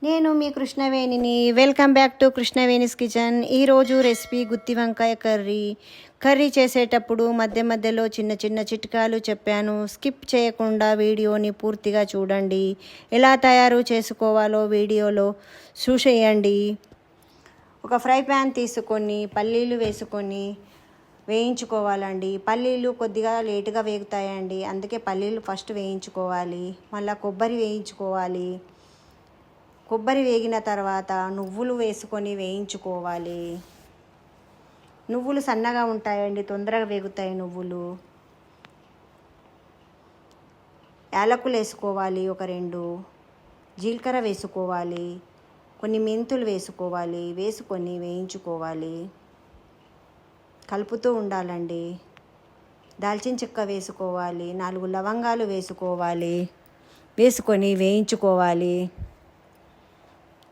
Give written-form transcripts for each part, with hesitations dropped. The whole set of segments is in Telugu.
నేను మీ కృష్ణవేణిని. Welcome back to Krishnaveni's kitchen. ఈరోజు రెసిపీ గుత్తి వంకాయ కర్రీ చేసేటప్పుడు మధ్య మధ్యలో చిన్న చిన్న చిట్కాలు చెప్పాను. స్కిప్ చేయకుండా వీడియోని పూర్తిగా చూడండి. ఎలా తయారు చేసుకోవాలో వీడియోలో చూసేయండి. ఒక ఫ్రై ప్యాన్ తీసుకొని పల్లీలు వేసుకొని వేయించుకోవాలండి. పల్లీలు కొద్దిగా లేటుగా వేగుతాయండి, అందుకే పల్లీలు ఫస్ట్ వేయించుకోవాలి. మళ్ళీ కొబ్బరి వేయించుకోవాలి. కొబ్బరి వేగిన తర్వాత నువ్వులు వేసుకొని వేయించుకోవాలి. నువ్వులు సన్నగా ఉంటాయండి, తొందరగా వేగుతాయి నువ్వులు. యాలకులు వేసుకోవాలి, ఒక 2 జీలకర్ర వేసుకోవాలి, కొన్ని మెంతులు వేసుకోవాలి. వేసుకొని వేయించుకోవాలి, కలుపుతూ ఉండాలండి. దాల్చిన చెక్క వేసుకోవాలి, 4 లవంగాలు వేసుకోవాలి. వేసుకొని వేయించుకోవాలి.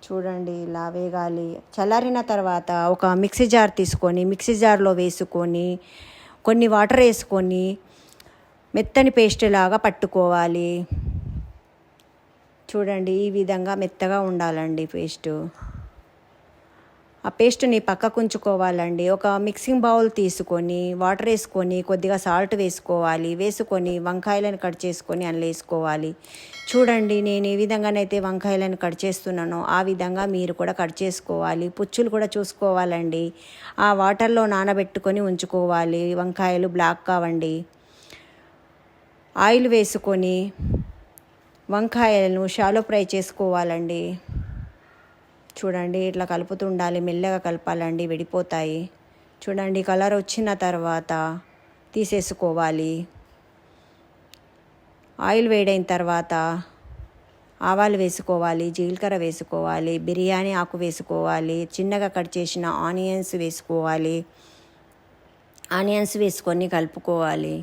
చూడండి, ఇలా వేగాలి. చల్లారిన తర్వాత ఒక మిక్సీ జార్ తీసుకొని మిక్సీ జార్లో వేసుకొని కొన్ని వాటర్ వేసుకొని మెత్తని పేస్ట్ లాగా పట్టుకోవాలి. చూడండి, ఈ విధంగా మెత్తగా ఉండాలండి పేస్టు. ఆ పేస్ట్ని పక్కకు ఉంచుకోవాలండి. ఒక మిక్సింగ్ బౌల్ తీసుకొని వాటర్ వేసుకొని కొద్దిగా సాల్ట్ వేసుకోవాలి. వేసుకొని వంకాయలను కట్ చేసుకొని అందులో వేసుకోవాలి. చూడండి, నేను ఏ విధంగానైతే వంకాయలను కట్ చేస్తున్నానో ఆ విధంగా మీరు కూడా కట్ చేసుకోవాలి. పుచ్చులు కూడా చూసుకోవాలండి. ఆ వాటర్లో నానబెట్టుకొని ఉంచుకోవాలి. వంకాయలు బ్లాక్ కావండి. ఆయిల్ వేసుకొని వంకాయలను షాలో ఫ్రై చేసుకోవాలండి. చూడండి, ఇట్లా కలుపుతూ ఉండాలి. మెల్లగా కలపాలండి, విడిపోతాయి. చూడండి, కలర్ వచ్చిన తర్వాత తీసేసుకోవాలి. ఆయిల్ వేడైన తర్వాత ఆవాలు వేసుకోవాలి, జీలకర్ర వేసుకోవాలి, బిర్యానీ ఆకు వేసుకోవాలి, చిన్నగా కట్ చేసిన ఆనియన్స్ వేసుకోవాలి. ఆనియన్స్ వేసుకొని కలుపుకోవాలి.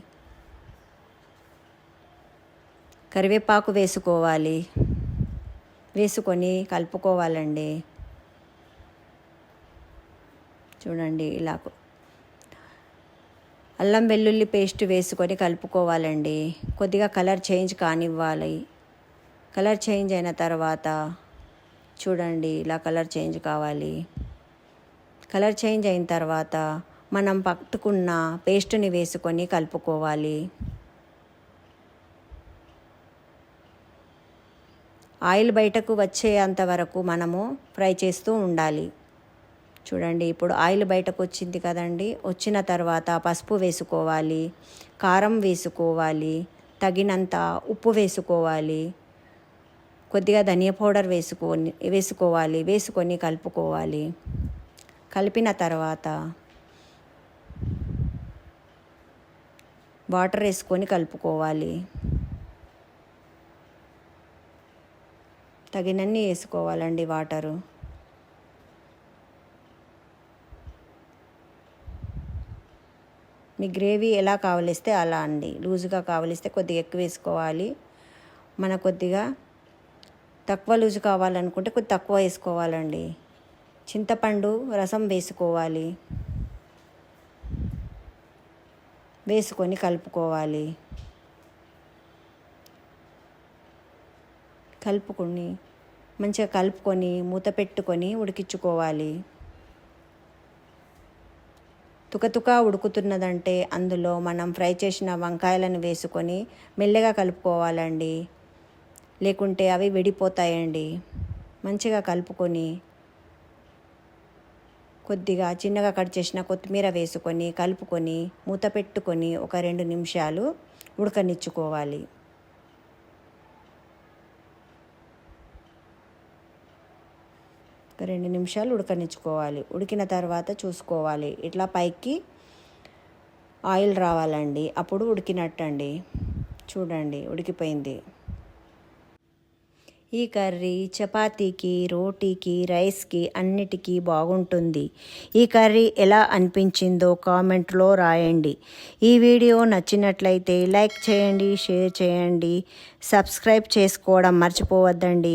కరివేపాకు వేసుకోవాలి. వేసుకొని కలుపుకోవాలండి. చూడండి, ఇలా అల్లం వెల్లుల్లి పేస్ట్ వేసుకొని కలుపుకోవాలండి. కొద్దిగా కలర్ చేంజ్ కానివ్వాలి. కలర్ చేంజ్ అయిన తర్వాత చూడండి, ఇలా కలర్ చేంజ్ కావాలి. కలర్ చేంజ్ అయిన తర్వాత మనం పట్టుకున్న పేస్ట్ని వేసుకొని కలుపుకోవాలి. ఆయిల్ బయటకు వచ్చేంత వరకు మనము ఫ్రై చేస్తూ ఉండాలి. చూడండి, ఇప్పుడు ఆయిల్ బయటకు వచ్చింది కదండి. వచ్చిన తర్వాత పసుపు వేసుకోవాలి, కారం వేసుకోవాలి, తగినంత ఉప్పు వేసుకోవాలి, కొద్దిగా ధనియా పౌడర్ వేసుకోవాలి. వేసుకొని కలుపుకోవాలి. కలిపిన తర్వాత వాటర్ వేసుకొని కలుపుకోవాలి. తగినన్ని వేసుకోవాలండి వాటరు. మీ గ్రేవీ ఎలా కావలిస్తే అలా అండి. లూజుగా కావలిస్తే కొద్దిగా ఎక్కువ వేసుకోవాలి. కొద్దిగా తక్కువ లూజు కావాలనుకుంటే కొద్దిగా తక్కువ వేసుకోవాలండి. చింతపండు రసం వేసుకోవాలి. వేసుకొని కలుపుకోవాలి. మంచిగా కలుపుకొని మూత పెట్టుకొని ఉడికించుకోవాలి. తుకతుక ఉడుకుతున్నదంటే అందులో మనం ఫ్రై చేసిన వంకాయలను వేసుకొని మెల్లగా కలుపుకోవాలండి, లేకుంటే అవి విడిపోతాయండి. మంచిగా కలుపుకొని కొద్దిగా చిన్నగా కట్ చేసిన కొత్తిమీర వేసుకొని కలుపుకొని మూత పెట్టుకొని ఒక 2 నిమిషాలు ఉడకనిచ్చుకోవాలి. ఒక 2 నిమిషాలు ఉడకనిచ్చుకోవాలి. ఉడికిన తర్వాత చూసుకోవాలి, ఇట్లా పైకి ఆయిల్ రావాలండి, అప్పుడు ఉడికినట్టండి. చూడండి, ఉడికిపోయింది. ఈ కర్రీ చపాతీకి, రోటీకి, రైస్కి అన్నిటికీ బాగుంటుంది. ఈ కర్రీ ఎలా అనిపించిందో కామెంట్లో రాయండి. ఈ వీడియో నచ్చినట్లయితే లైక్ చేయండి, షేర్ చేయండి, సబ్స్క్రైబ్ చేసుకోవడం మర్చిపోవద్దండి.